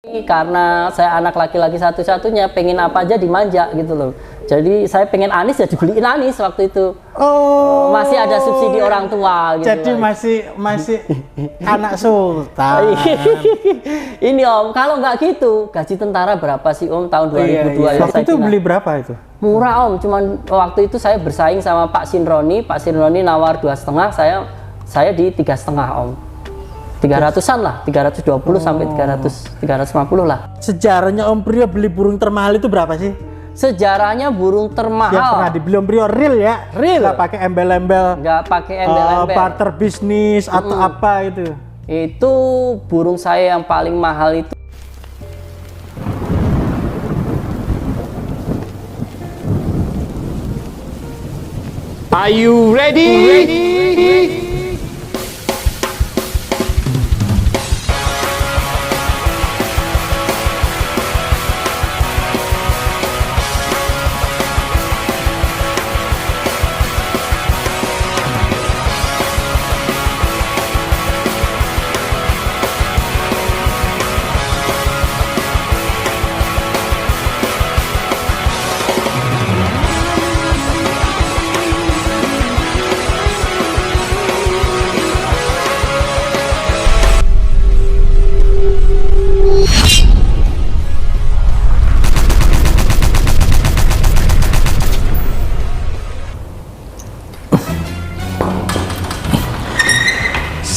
Karena saya anak laki-laki satu-satunya, pengen apa aja dimanja gitu loh. Jadi saya pengen anis ya dibeliin anis waktu itu. Oh, masih ada subsidi orang tua gitu. Jadi masih anak sultan. Ini Om, kalau nggak gitu, gaji tentara berapa sih Om tahun 2002? Iya. Waktu itu beli berapa itu? Murah Om, cuman waktu itu saya bersaing sama Pak Sinroni. Pak Sinroni nawar 2,5, saya di 3,5 Om. 300-an lah, 320 sampai 350 lah. Sejarahnya Om Priyo beli burung termahal itu berapa sih? Sejarahnya burung termahal. Yang pernah dibeli Om Priyo real ya? Real. Nggak pakai embel-embel. Nggak pakai embel-embel. Barter bisnis atau apa itu? Itu burung saya yang paling mahal itu. Are you ready?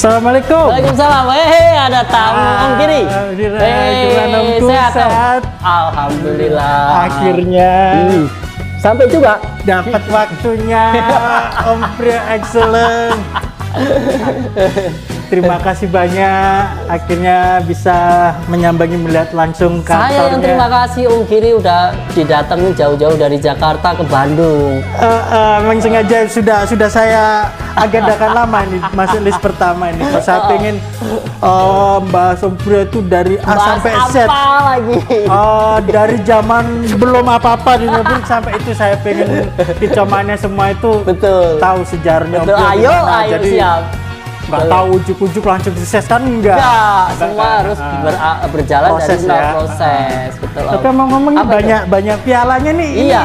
Assalamualaikum. Waalaikumsalam. Ada tamu Om Giri. Gimana Omku? Sehat? Alhamdulillah. Akhirnya sampai juga dapat waktunya Om Priyo Excellent. Terima kasih banyak, akhirnya bisa menyambangi melihat langsung kantornya. Saya yang terima kasih Om Giri udah didatengin jauh-jauh dari Jakarta ke Bandung. Memang sengaja sudah saya agendakan lama ini, masuk list pertama ini. Saya pengen bahas Om Priyo itu dari A sampai Z. Lagi? Dari zaman belum apa-apa di Nabung sampai itu saya pengen hitungannya semua itu. Betul. Tahu sejarahnya Om Betul. Priyo Ayo, gimana. ayo Jadi, siap. nggak tahu ujuk-ujuk langsung sukses kan enggak? Semua harus berjalan proses dari ya. Proses. Betul. Tapi ngomong Apa banyak pialanya nih. Iya.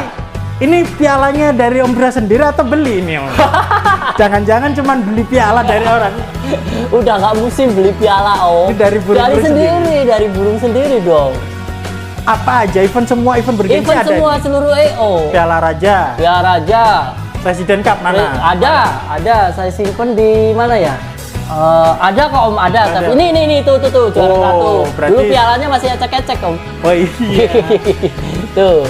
Ini pialanya dari Om Priyo sendiri atau beli ini Om? Jangan-jangan cuman beli piala dari orang. Udah nggak musim beli piala Om. Ini dari burung sendiri, dari burung sendiri dong. Apa aja event bergengsi Event ada? semua seluruh EO. Piala Raja. Piala Raja. Presiden Cup mana? Ada. Saya simpen di mana ya? Ada kok Om, ada. Tapi ini tuh juara satu. Berarti... Dulu pialanya masih ecek-ecek Om. Oh iya. Tuh.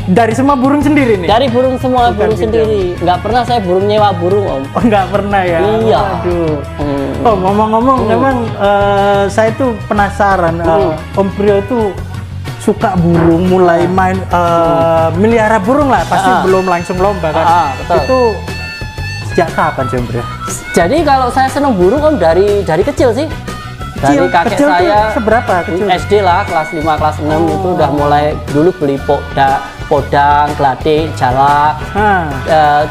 Dari semua burung sendiri nih? Dari burung semua, burung sendiri. Nggak pernah saya burung nyewa burung Om. Oh nggak pernah ya? Iya. Aduh. Oh ngomong-ngomong, memang saya tuh penasaran. Om Priyo tuh suka burung, mulai main melihara burung lah. Pasti belum langsung lomba kan? Betul. Itu sejak kapan sih Om Priyo? Jadi kalau saya seneng burung Om dari kecil sih. Dari kakek kecil saya. Seberapa kecil? SD lah, kelas 5, kelas 6 itu udah mulai dulu beli podang, gladek, jalak,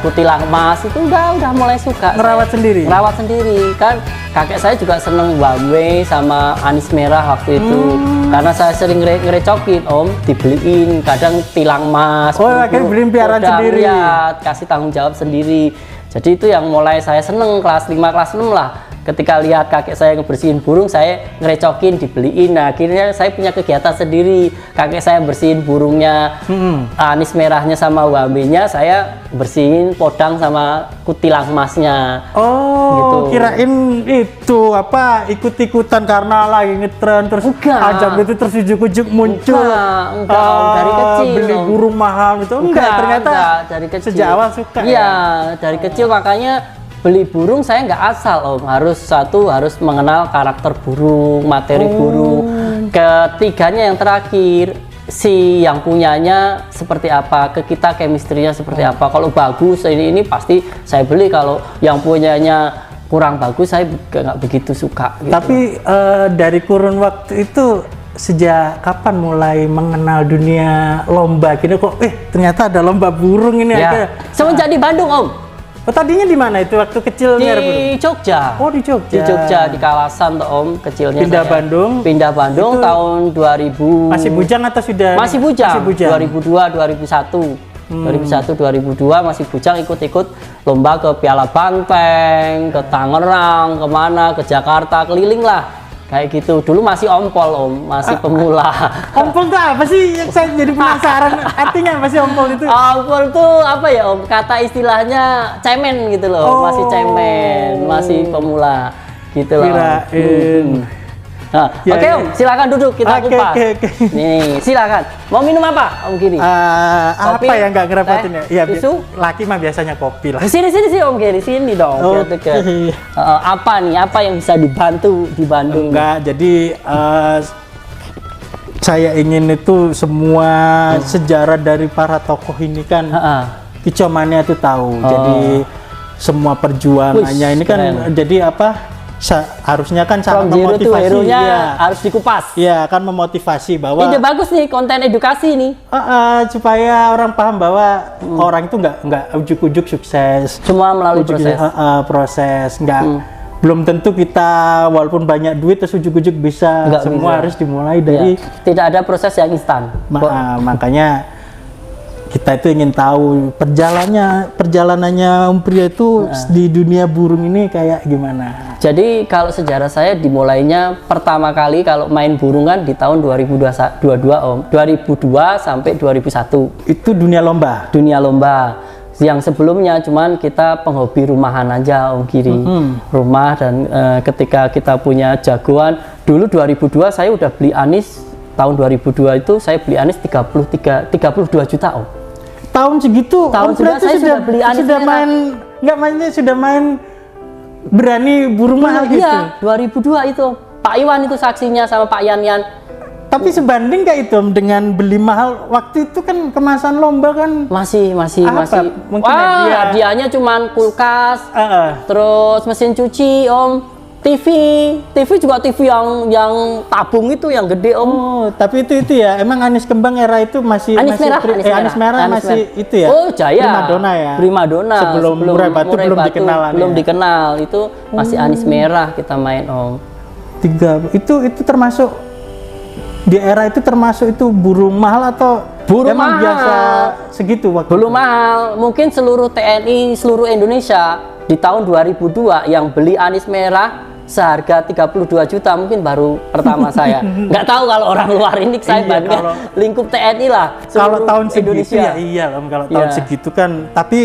kutilang emas itu udah mulai suka. Merawat sendiri? Merawat sendiri. Kan kakek saya juga seneng wame sama anis merah waktu itu. Karena saya sering ngerecokin Om, dibeliin kadang tilang emas. Oh, akhirnya beliin piaraan sendiri? Ya, kasih tanggung jawab sendiri. Jadi itu yang mulai saya seneng kelas 5, kelas 6 lah. Ketika lihat kakek saya ngebersihin burung, saya ngerecokin, dibeliin. Nah, akhirnya saya punya kegiatan sendiri. Kakek saya bersihin burungnya, anis merahnya sama wamenya, saya bersihin podang sama kutilang emasnya. Oh, gitu. Kirain itu apa ikut-ikutan karena lagi ngetren terus ajang itu terus ujuk-ujuk muncul. Enggak, dari kecil. Beli burung mahal itu ternyata dari kecil. Sejak awal suka. Iya, dari kecil makanya beli burung saya nggak asal Om, harus mengenal karakter burung, materi burung. Ketiganya yang terakhir, si yang punyanya seperti apa, ke kita chemistry-nya seperti apa. Kalau bagus ini pasti saya beli, kalau yang punyanya kurang bagus saya nggak begitu suka gitu. Tapi dari kurun waktu itu sejak kapan mulai mengenal dunia lomba gini kok ternyata ada lomba burung ini ya. Semenjak di Bandung Om. Oh, tadinya di mana itu waktu kecilnya? Di Jogja. Oh, di Jogja. Di Jogja, di Kalasan tuh Om, kecilnya Pindah saya. Bandung. Pindah Bandung Itu tahun 2000. Masih bujang atau sudah? Masih bujang. Masih bujang. 2002, 2001. 2001, 2002 masih bujang, ikut-ikut lomba ke Piala Banteng, ke Tangerang, kemana, ke Jakarta, keliling lah. Kayak gitu. Dulu masih ompol Om, masih pemula. Ompol itu apa sih? Saya jadi penasaran. Artinya apa sih ompol itu? Ompol tuh apa ya Om? Kata istilahnya cemen gitu loh, masih cemen, masih pemula gitu loh. Kirain. Nah, Ya, oke ya. Om, silakan duduk kita Oke, kupas. oke. Nih, silakan. Mau minum apa Om Giri? Apa Kopi, yang nggak ngerepotin teh, ya? Iya, susu? laki mah biasanya kopi lah. Di sini sih Om Giri, sini dong. Oh, biar deket. Apa nih? Apa yang bisa dibantu di Bandung? Enggak, jadi saya ingin itu semua sejarah dari para tokoh ini kan Heeh. Kicomannya itu tahu. Jadi semua perjuangannya Wih, ini kan keren. jadi apa? Harusnya kan sangat From zero to memotivasi. hero-nya Iya. harus dikupas. Iya, kan memotivasi bahwa Ide bagus nih, konten edukasi nih. supaya orang paham bahwa orang itu nggak ujuk-ujuk sukses. Semua melalui Ujuk-ujuk, proses. proses nggak belum tentu kita walaupun banyak duit terus ujuk-ujuk bisa. Nggak Semua bisa. harus dimulai Ya, dari tidak ada proses yang instan. makanya kita itu ingin tahu perjalanannya Om Priyo itu di dunia burung ini kayak gimana. Jadi kalau sejarah saya dimulainya pertama kali kalau main burung kan di tahun 2022 Om. 2002 sampai 2001. Itu dunia lomba. Dunia lomba. Yang sebelumnya cuman kita penghobi rumahan aja Om Giri. Rumah dan ketika kita punya jagoan, dulu 2002 saya udah beli anis. Tahun 2002 itu saya beli anis 32 juta Om. Tahun segitu Tahun Om Priyo segitu itu saya sudah beli anis sudah merah. main nggak mainnya sudah main berani burung mahal gitu. Iya, 2002 itu. Pak Iwan itu saksinya sama Pak Yan. Tapi sebanding nggak itu Om, dengan beli mahal waktu itu kan kemasan lomba kan Masih. Apa? Mungkin Wah, hadiah. hadiahnya cuman kulkas, terus mesin cuci Om, TV juga TV yang tabung itu yang gede Om. Oh, tapi itu ya emang Anis Kembang era itu masih Anis masih merah, Anis merah Anis masih merah. itu ya. Oh, Jaya. Primadona ya. Primadona. Sebelum Murai Batu belum dikenal. Belum dikenal. Itu masih Anis merah kita main Om. Itu termasuk di era itu termasuk itu burung mahal atau Burung emang mahal. biasa segitu waktu Belum itu? mahal. Mungkin seluruh TNI seluruh Indonesia di tahun 2002 yang beli anis merah seharga 32 juta mungkin baru pertama saya. Nggak tahu kalau orang luar ini saya Iya, bandingkan kalau- lingkup TNI lah. Kalau seluruh tahun segitu Indonesia. ya iya Om, kalau tahun Iya. segitu kan. Tapi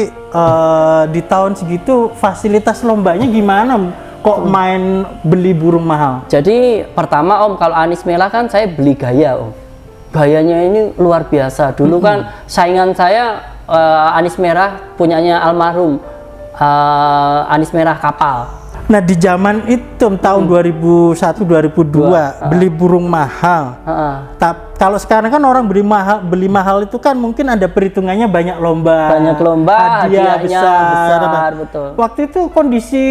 di tahun segitu fasilitas lombanya gimana Om? Kok main beli burung mahal? Jadi pertama Om, kalau anis merah kan saya beli gaya Om. Gayanya ini luar biasa. Dulu kan saingan saya anis merah punyanya almarhum anis merah kapal. Nah di zaman itu tahun 2001-2002 beli burung mahal. Heeh. Kalau sekarang kan orang beli mahal itu kan mungkin ada perhitungannya banyak lomba. Banyak lomba, hadiah hadiahnya besar. besar, betul. Waktu itu kondisi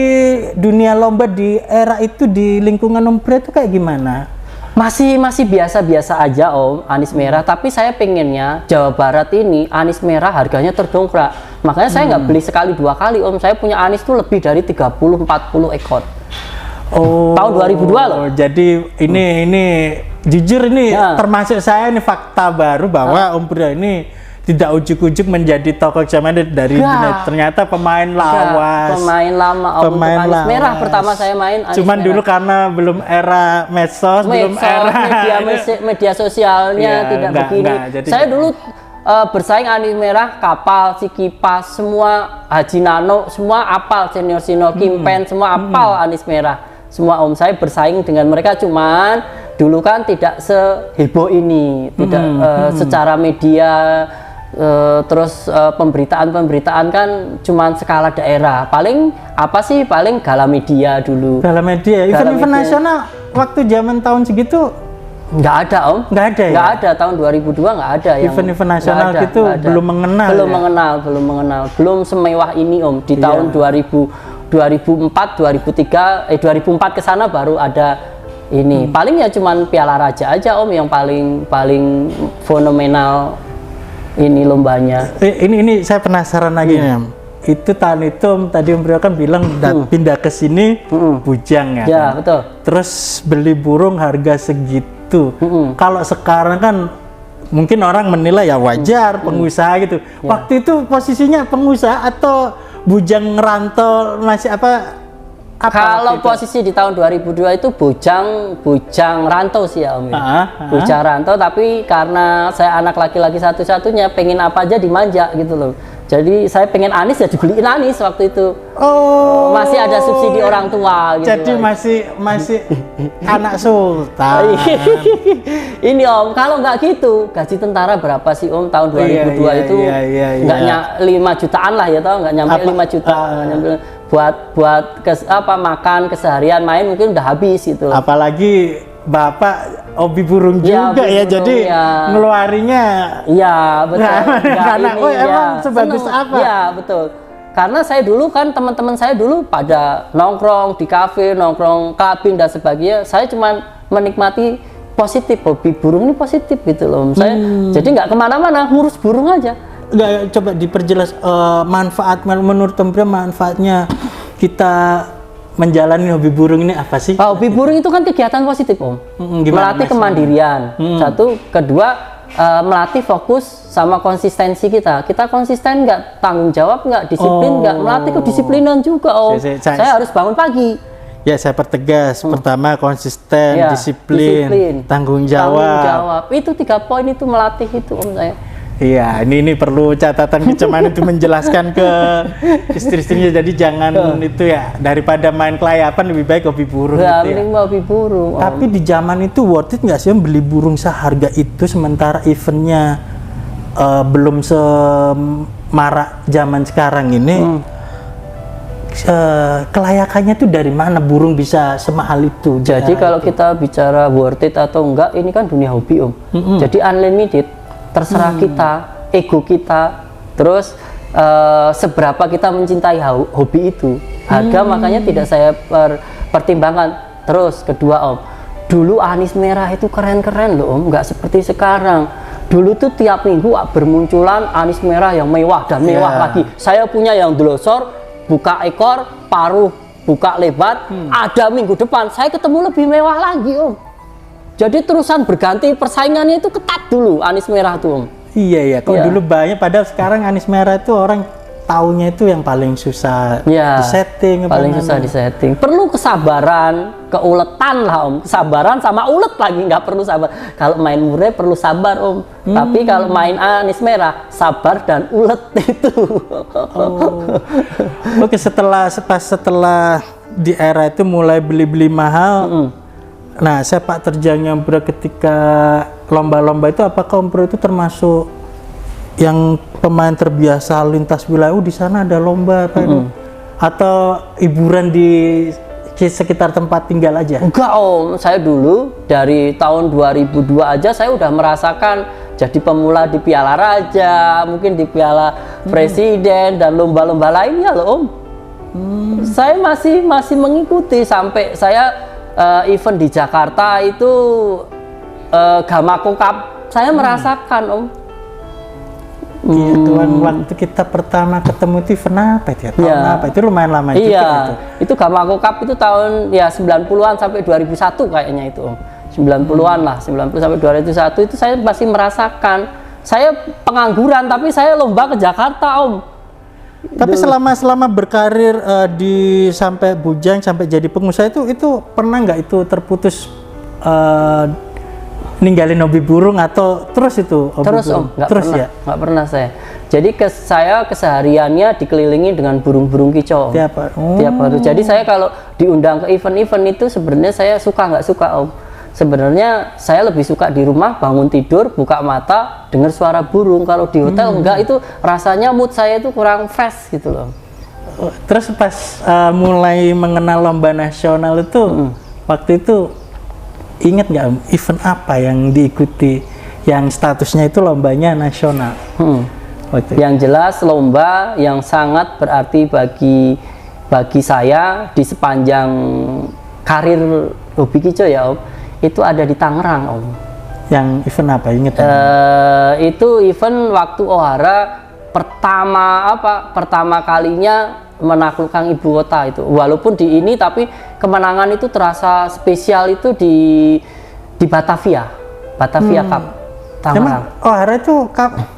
dunia lomba di era itu di lingkungan Om Priyo itu kayak gimana? Masih biasa-biasa aja Om, anis merah. Tapi saya pengennya Jawa Barat ini anis merah harganya terdongkrak. Makanya saya nggak beli sekali dua kali Om. Saya punya anis tuh lebih dari 30-40 ekor. Oh, Tahun 2002 loh. Jadi ini jujur ini Ya. termasuk saya ini fakta baru bahwa Om Priyo ini tidak ujuk-ujuk menjadi tokoh zaman dari Ya. dunia. Ternyata pemain lawas. Pemain lama Om. Pemain Untuk anis merah lawas. pertama saya main anis Cuman merah. dulu karena belum era medsos, belum era media sosialnya Iya, tidak enggak, begini. enggak. Jadi Saya dulu bersaing anis merah, kapal, si kipas, semua Haji Nano, semua apal, senior Kimpen, semua apal anis merah. Semua Om, saya bersaing dengan mereka, cuman dulu kan tidak seheboh ini, tidak secara media. Terus pemberitaan kan cuman skala daerah, paling Gala Media dulu. dalam media. Gala Event Media. nasional waktu zaman tahun segitu Nggak ada Om, nggak ada ya? nggak ada, tahun 2002 nggak ada yang Event-event nasional nggak ada, gitu nggak ada. belum mengenal belum ya? mengenal, belum semewah ini Om. Di Iya. tahun 2004 2004 ke sana baru ada ini. Paling ya cuman Piala Raja aja Om yang paling fenomenal ini lombanya. Ini saya penasaran lagi nih Om. itu tahun itu Om, tadi Om Priyo kan bilang pindah ke sini bujang ya. Ya, kan? betul. Terus beli burung harga segitu. Kalau sekarang kan mungkin orang menilai ya wajar pengusaha gitu. Waktu itu posisinya pengusaha atau bujang ngerantau masih apa? Kalau waktu itu? posisi di tahun 2002 itu bujang rantau sih ya Om. Bujang rantau, tapi karena saya anak laki-laki satu-satunya, pengen apa aja dimanja gitu loh. Jadi saya pengen anis ya dibeliin anis waktu itu. Oh. Masih ada subsidi orang tua gitu. Jadi loh. masih anak sultan. Ini Om, kalau nggak gitu, gaji tentara berapa sih Om tahun 2002 Iya, itu? iya. Nggak 5 jutaan lah ya, tau nggak nyampe 5 juta. Nggak nyampe. buat makan keseharian, main mungkin udah habis gitu. Apalagi Bapak hobi burung Ya, juga hobi ya, burung, jadi ya. ngeluarinya Iya betul. karena emang sebagus seneng. apa? Iya betul. Karena saya dulu kan, teman-teman saya dulu pada nongkrong di kafe, nongkrong clubbing dan sebagainya. Saya cuma menikmati positif, hobi burung ini positif gitu loh. Saya jadi nggak kemana-mana, ngurus burung aja. Nggak, coba diperjelas manfaat menurut Om Priyo, manfaatnya kita menjalani hobi burung ini apa sih? Hobi burung itu kan kegiatan positif Om. Gimana Melatih maksudnya? kemandirian. Satu, kedua melatih fokus sama konsistensi kita. Kita konsisten nggak, tanggung jawab nggak, disiplin nggak, melatih kedisiplinan juga Om. Saya harus bangun pagi. Ya, saya pertegas. Pertama konsisten, Ya, disiplin, tanggung jawab. Itu 3 poin itu melatih itu Om saya. Iya, ini perlu catatan kecuman itu menjelaskan ke istri-istrinya, jadi jangan itu ya, daripada main kelayapan lebih baik hobi burung Ya, gitu ya. mending hobi burung Om. Tapi di zaman itu worth it nggak sih Om beli burung seharga itu, sementara eventnya belum semarak zaman sekarang ini? Kelayakannya tuh dari mana burung bisa semahal itu? Jadi kalau kita bicara worth it atau enggak, ini kan dunia hobi Om. Jadi unlimited, terserah kita, ego kita, terus seberapa kita mencintai hobi itu. Harga makanya tidak saya pertimbangkan. Terus kedua Om, dulu anis merah itu keren-keren loh Om, nggak seperti sekarang. Dulu tuh tiap minggu bermunculan anis merah yang mewah dan mewah lagi. Saya punya yang delosor, buka ekor, paruh, buka lebar. Ada minggu depan saya ketemu lebih mewah lagi Om. Jadi terusan berganti, persaingannya itu ketat dulu anis merah tuh Om. Iya, kalau Iya. dulu banyak, padahal sekarang anis merah itu orang taunya itu yang paling susah Ya, disetting. paling susah disetting. Perlu kesabaran, keuletan lah Om. Kesabaran sama ulet lagi, nggak perlu sabar. Kalau main mureh perlu sabar Om. Tapi kalau main anis merah, sabar dan ulet itu. Oke, setelah di era itu mulai beli-beli mahal. Nah, sepak terjangnya Om Priyo ketika lomba-lomba itu, apakah Om Priyo itu termasuk yang pemain terbiasa lintas wilayah? Di sana ada lomba apa itu? Atau hiburan di sekitar tempat tinggal aja? Enggak Om, saya dulu dari tahun 2002 aja saya udah merasakan jadi pemula di Piala Raja, mungkin di Piala Presiden dan lomba-lomba lainnya loh Om. Saya masih mengikuti sampai saya event di Jakarta itu Gamaco Cup, saya merasakan Om. Iya, Tuhan, waktu kita pertama ketemu itu event apa itu ya? Tahun Iya. apa? Itu lumayan lama juga Iya, itu. itu Gamaco Cup itu tahun ya 90-an sampai 2001 kayaknya itu Om. 90-an lah, 90 sampai 2001 itu saya masih merasakan. Saya pengangguran tapi saya lomba ke Jakarta Om. Tapi selama berkarir di sampai bujang sampai jadi pengusaha itu pernah nggak itu terputus ninggalin hobi burung atau terus itu hobi Terus burung? Om, nggak Terus pernah, ya? nggak pernah saya. Jadi saya kesehariannya dikelilingi dengan burung-burung kicau Om. Tiap hari. Tiap hari. Jadi saya kalau diundang ke event-event itu sebenarnya saya suka nggak suka Om. Sebenarnya saya lebih suka di rumah bangun tidur, buka mata, dengar suara burung. Kalau di hotel enggak, itu rasanya mood saya itu kurang fresh gitu loh. Terus pas mulai mengenal lomba nasional itu waktu itu ingat nggak Om, event apa yang diikuti yang statusnya itu lombanya nasional? Waktu itu. Yang jelas lomba yang sangat berarti bagi saya di sepanjang karir hobi kicau ya Om, itu ada di Tangerang Om. Yang event apa? Ingat? Itu event waktu Ohara pertama kalinya menaklukkan ibu kota itu. Walaupun di ini, tapi kemenangan itu terasa spesial itu di Batavia Cup Tangerang. Emang Hera itu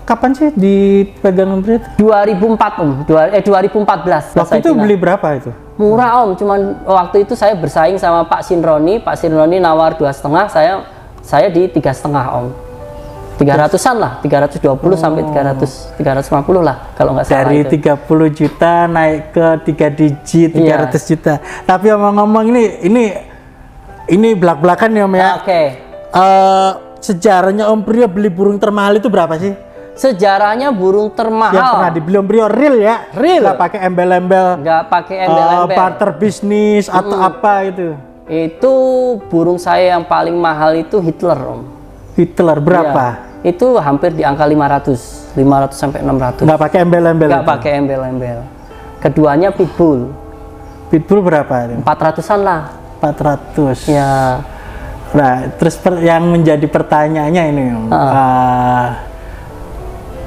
kapan sih dipegang Umbria itu? 2014. Waktu itu beli berapa itu? Murah Om, cuman waktu itu saya bersaing sama Pak Sinroni nawar 2,5, saya di 3,5 Om. 300-an lah, 320 sampai 350 lah kalau nggak salah. Dari itu. 30 juta naik ke 3 digit, 300 juta. Tapi ngomong-ngomong ini belak-belakan ya Om ya. Oke. Sejarahnya Om Priyo beli burung termahal itu berapa sih? Sejarahnya burung termahal. Yang pernah dibeli Om Priyo real ya? Real. Nggak pakai embel-embel. Nggak pakai embel-embel. Barter bisnis atau apa itu? Itu burung saya yang paling mahal itu Hitler Om. Hitler berapa? Iya, itu hampir di angka 500 sampai 600. Nggak pakai embel-embel. Nggak pakai embel-embel. Keduanya Pitbull. Pitbull berapa? 400-an lah. 400. Ya. Nah, terus yang menjadi pertanyaannya ini,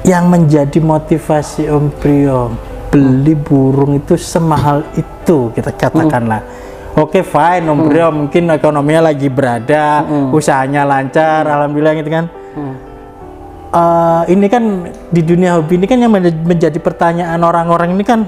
yang menjadi motivasi Om Priyo beli burung itu semahal itu, kita katakanlah. Oke, fine, Om Priyo mungkin ekonominya lagi berada, usahanya lancar, alhamdulillah gitu kan. Ini kan di dunia hobi ini kan yang menjadi pertanyaan orang-orang ini kan,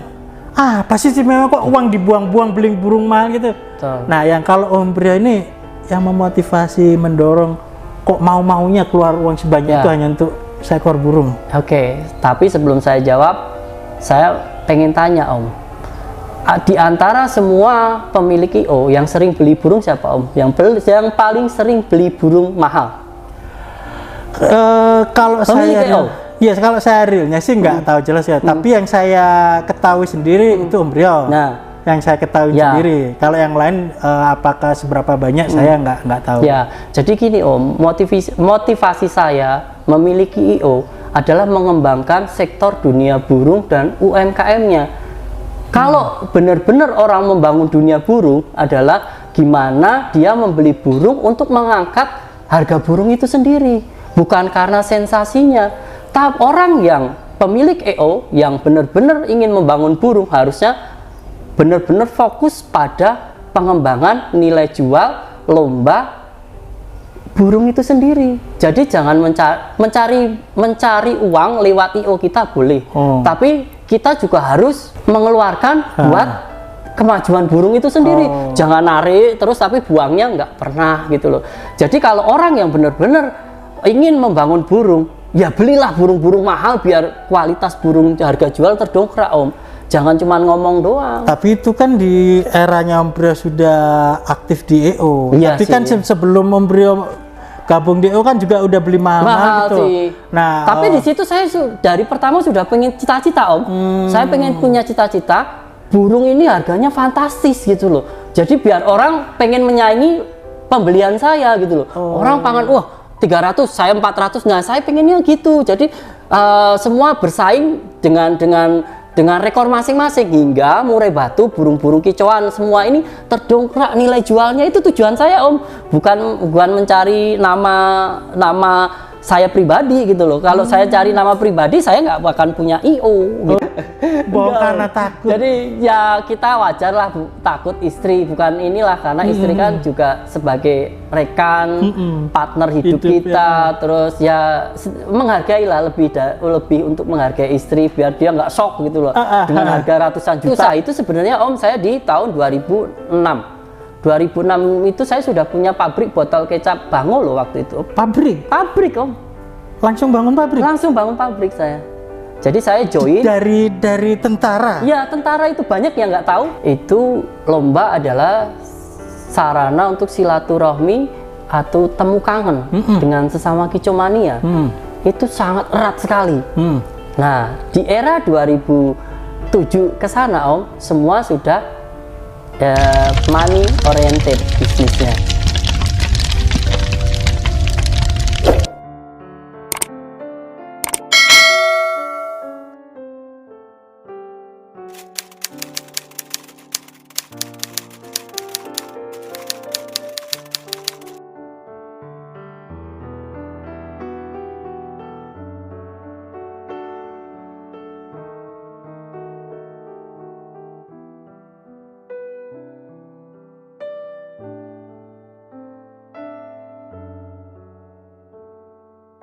pasti sih memang kok uang dibuang-buang beli burung mahal gitu. Betul. Nah, yang kalau Om Priyo ini yang memotivasi, mendorong, kok mau-maunya keluar uang sebanyak itu hanya untuk seekor burung. Oke, tapi sebelum saya jawab, saya pengen tanya Om. Di antara semua pemilik IO yang sering beli burung siapa Om? Yang paling sering beli burung mahal? Kalau kalau saya realnya sih nggak tahu jelas ya. Tapi yang saya ketahui sendiri itu Om Priyo. Nah, yang saya ketahui sendiri. Kalau yang lain apakah seberapa banyak saya nggak tahu. Ya, jadi gini Om, motivasi saya memiliki IO adalah mengembangkan sektor dunia burung dan UMKM-nya. Kalau benar-benar orang membangun dunia burung adalah gimana dia membeli burung untuk mengangkat harga burung itu sendiri, bukan karena sensasinya. Tapi orang yang pemilik EO yang benar-benar ingin membangun burung harusnya benar-benar fokus pada pengembangan nilai jual lomba burung itu sendiri. Jadi jangan mencari uang lewat IO kita boleh, tapi kita juga harus mengeluarkan buat kemajuan burung itu sendiri. Jangan narik terus tapi buangnya nggak pernah gitu loh. Jadi kalau orang yang benar-benar ingin membangun burung, ya belilah burung-burung mahal biar kualitas burung harga jual terdongkrak Om. Jangan cuma ngomong doang. Tapi itu kan di eranya Om Priyo sudah aktif di EO. Iya tapi sih. kan sebelum Om Priyo gabung di EO kan juga udah beli mahal gitu. Sih. Nah, tapi di situ saya dari pertama sudah pengen cita-cita Om. Saya pengen punya cita-cita burung ini harganya fantastis gitu loh. Jadi biar orang pengen menyaingi pembelian saya gitu loh. Orang pangan 300, saya 400. Nah, saya pengennya gitu. Jadi semua bersaing dengan rekor masing-masing hingga murai batu, burung-burung kicauan semua ini terdongkrak nilai jualnya. Itu tujuan saya Om, bukan mencari nama saya pribadi gitu loh. Kalau saya cari nama pribadi saya nggak akan punya IO gitu. Karena takut. Jadi ya kita wajar lah takut istri, bukan inilah karena istri kan juga sebagai rekan, partner hidup kita, terus ya menghargai lah lebih untuk menghargai istri biar dia nggak shock gitu loh dengan harga ratusan juta. Itu sebenarnya Om saya di tahun 2006 itu saya sudah punya pabrik botol kecap Bango loh waktu itu. Pabrik Om? Langsung bangun pabrik? Langsung bangun pabrik saya. Jadi saya join dari tentara? Ya, tentara itu banyak yang nggak tahu. Itu lomba adalah sarana untuk silaturahmi atau temu kangen dengan sesama kicomania. Itu sangat erat sekali. Nah, di era 2007 ke sana Om, semua sudah money oriented bisnisnya.